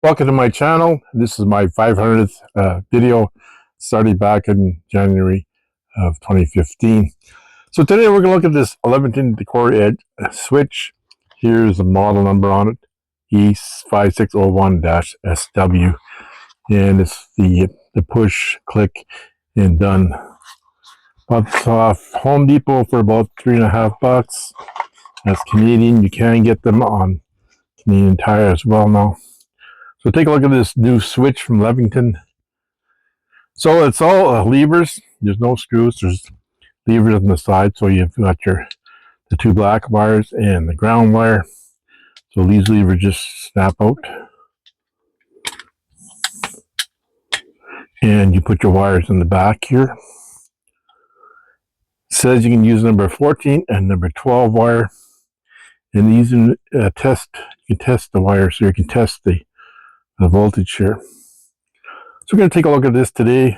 Welcome to my channel. This is my 500th video, started back in January of 2015. So today we're going to look at this 11-pin Decora Edge switch. Here's the model number on it, E5601-SW, and it's the push, click, and done. Bought this off Home Depot for about $3.50. That's Canadian. You can get them on Canadian Tire as well now. So take a look at this new switch from Levington. So it's all levers. There's no screws. There's levers on the side. So you've got the two black wires and the ground wire. So these levers just snap out. And you put your wires in the back here. It says you can use number 14 and number 12 wire. And these you can test the wire, so you can test the voltage here. So we're going to take a look at this today.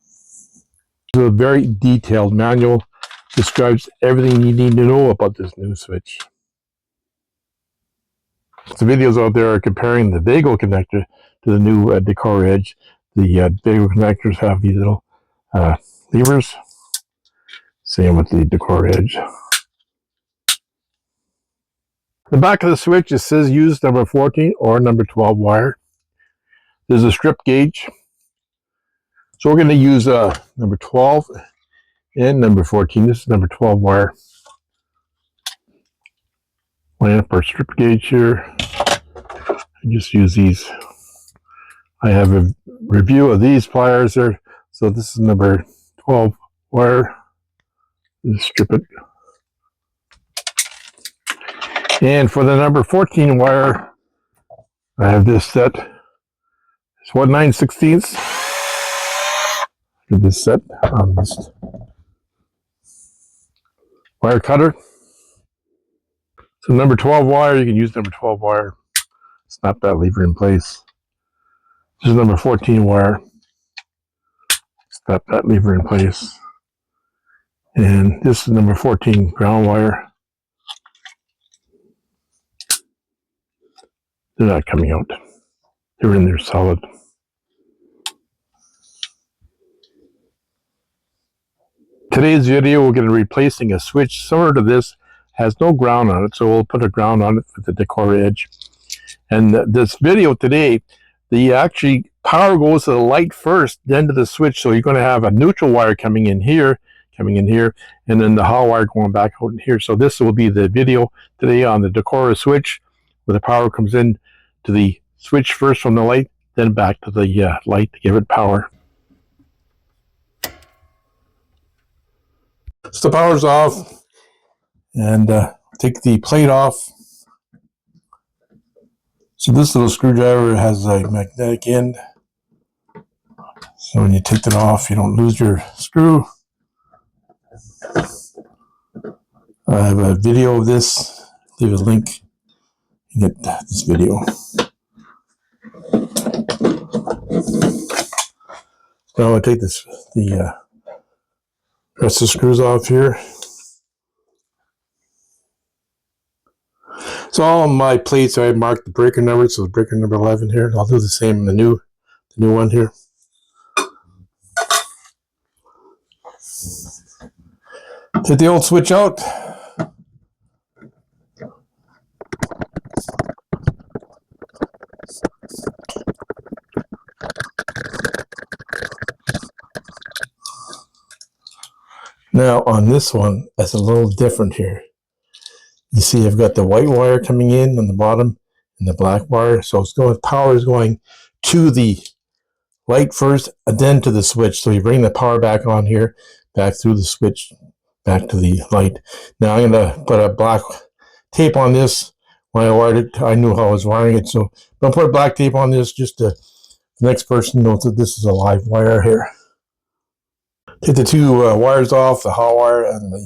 It's a very detailed manual, describes everything you need to know about this new switch. The videos out there are comparing the Vago connector to the new Decora Edge. The Vago connectors have these little levers. Same with the Decora Edge. The back of the switch, it says use number 14 or number 12 wire. There's a strip gauge. So we're going to use number 12 and number 14. This is number 12 wire. Line up our strip gauge here. I just use these. I have a review of these pliers there. So this is number 12 wire. Just strip it. And for the number 14 wire, I have this set. It's 1/9/16. Get this set on this wire cutter. So number 12 wire, you can use number 12 wire. Snap that lever in place. This is number 14 wire. Snap that lever in place. And this is number 14 ground wire. They're not coming out. They're in there solid. Today's video, we're going to be replacing a switch similar to this. Has no ground on it, so we'll put a ground on it for the Decora Edge. And this video today, the actually power goes to the light first, then to the switch. So you're going to have a neutral wire coming in here, and then the hot wire going back out in here. So this will be the video today on the Decora switch, where the power comes in to the switch first from the light, then back to the light to give it power. So the power's off, and take the plate off. So this little screwdriver has a magnetic end. So when you take it off, you don't lose your screw. I have a video of this. Leave a link. You get this video. Now I take the rest of the screws off here. So all of my plates, I marked the breaker number, so the breaker number 11 here. I'll do the same in the new one here. Take the old switch out. Now on this one, it's a little different here. You see I've got the white wire coming in on the bottom and the black wire. So it's going, power is going to the light first and then to the switch. So you bring the power back on here, back through the switch, back to the light. Now I'm going to put a black tape on this. When I wired it, I knew how I was wiring it. So I'm going to put black tape on this just to the next person knows that this is a live wire here. Take the two wires off, the hot wire and the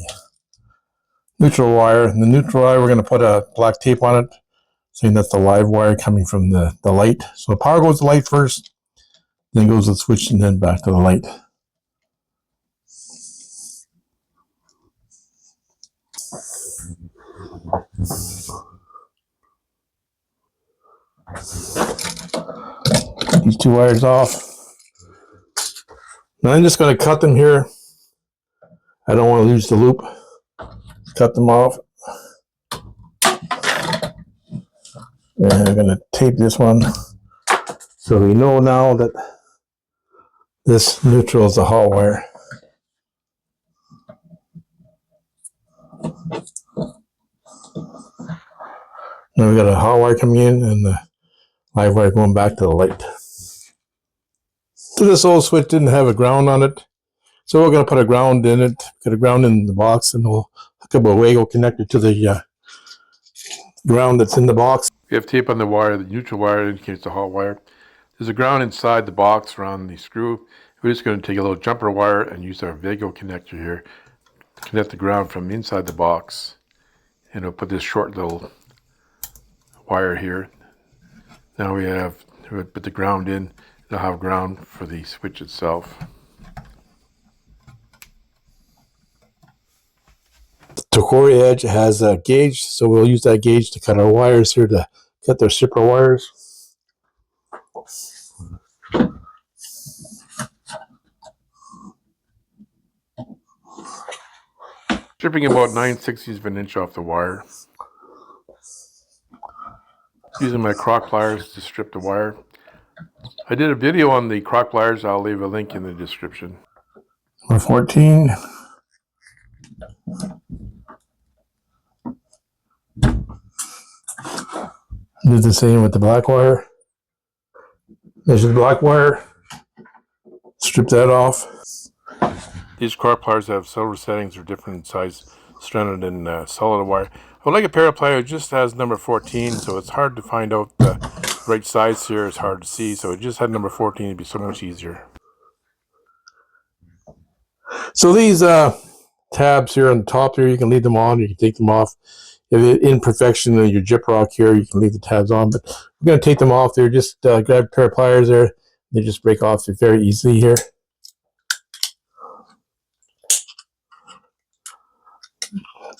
neutral wire. And the neutral wire, we're going to put a black tape on it, saying that's the live wire coming from the light. So the power goes to the light first, then goes to the switch, and then back to the light. These two wires off. Now I'm just going to cut them here. I don't want to lose the loop. Cut them off. And I'm going to tape this one so we know now that this neutral is a hot wire. Now we got a hot wire coming in and the live wire going back to the light. So this old switch didn't have a ground on it. So we're going to put a ground in it, get a ground in the box, and we'll hook up a Wago connector to the ground that's in the box. We have tape on the wire. The neutral wire indicates the hot wire. There's a ground inside the box around the screw. We're just going to take a little jumper wire and use our Wago connector here to connect the ground from inside the box. And we'll put this short little wire here. Now we put the ground in. They'll have ground for the switch itself. Decora Edge has a gauge, so we'll use that gauge to cut our wires here to cut their zipper wires. Stripping about 9/60 of an inch off the wire. Using my croc pliers to strip the wire. I did a video on the croc pliers. I'll leave a link in the description. Number 14. Do the same with the black wire. Measure the black wire. Strip that off. These croc pliers have several settings or different size stranded and solid wire. I would like a pair of pliers just has number 14, so it's hard to find out the right size here. It's hard to see, so it just had number 14. It'd be so much easier. So these tabs here on the top here, you can leave them on, you can take them off. If it's imperfection in your gyprock here, you can leave the tabs on, but we're going to take them off there. Just grab a pair of pliers there. They just break off very easily here.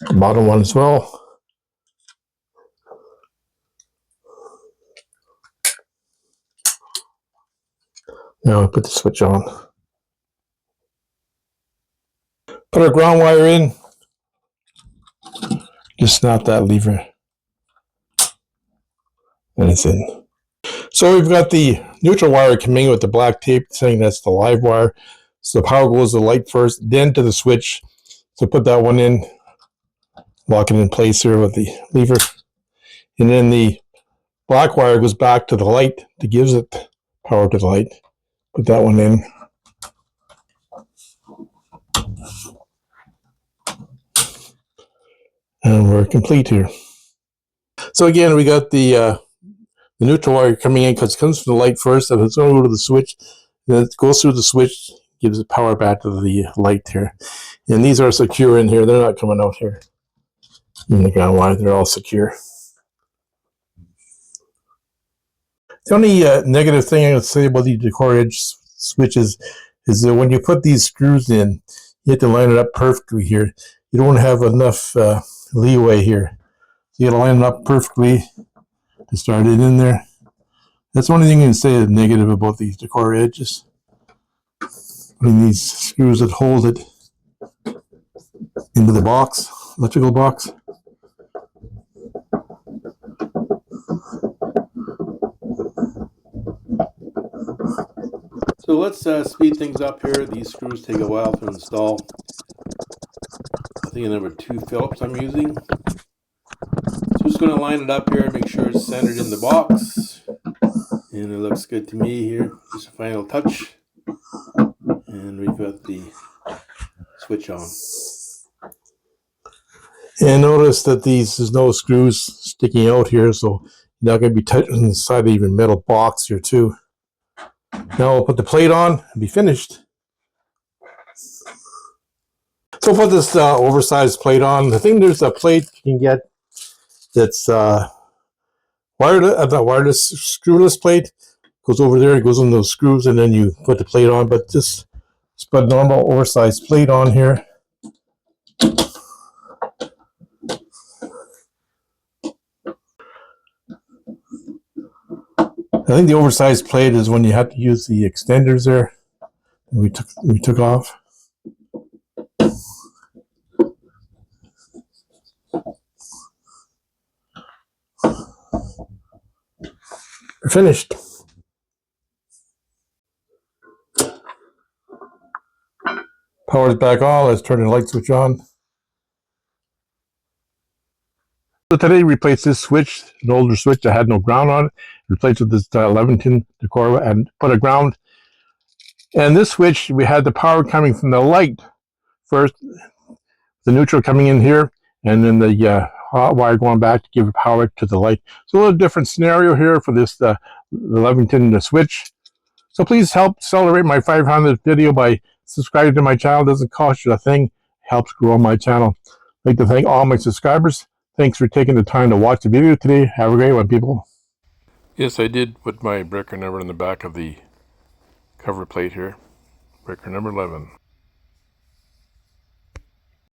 The bottom one as well. Now I put the switch on. Put our ground wire in. Just snap that lever. And it's in. So we've got the neutral wire coming in with the black tape saying that's the live wire. So the power goes to the light first, then to the switch. So put that one in. Lock it in place here with the lever. And then the black wire goes back to the light that gives it power to the light. Put that one in. And we're complete here. So again, we got the neutral wire coming in because it comes from the light first, and it's going to go to the switch. Then it goes through the switch, gives it power back to the light here. And these are secure in here. They're not coming out here. In the ground wire, they're all secure. The only negative thing I would say about the Decora Edge switches is that when you put these screws in, you have to line it up perfectly here. You don't have enough leeway here. So you got to line it up perfectly to start it in there. That's the only thing you can say is negative about these Decora Edges. Putting these screws that hold it into the box, electrical box. So let's speed things up here. These screws take a while to install. I think number 2 Phillips I'm using. So just going to line it up here, make sure it's centered in the box. And it looks good to me here. Just a final touch. And we've got the switch on. And notice that there's no screws sticking out here, so you're not going to be touching the side of your metal box here too. Now we'll put the plate on and be finished. So we'll put this oversized plate on. I think there's a plate you can get that's wireless screwless plate. Goes over there, it goes on those screws, and then you put the plate on. But just put a normal oversized plate on here. I think the oversized plate is when you had to use the extenders there. We took off. We're finished. Power's back on. Let's turn the light switch on. So today we replaced this switch, an older switch that had no ground on it. Replaced with this 11-tin Decora and put a ground. And this switch, we had the power coming from the light first, the neutral coming in here, and then the hot wire going back to give power to the light. So a little different scenario here for this 11-tin switch. So please help celebrate my 500th video by subscribing to my channel. It doesn't cost you a thing. It helps grow my channel. I'd like to thank all my subscribers. Thanks for taking the time to watch the video today. Have a great one, people. Yes, I did put my breaker number in the back of the cover plate here. Breaker number 11.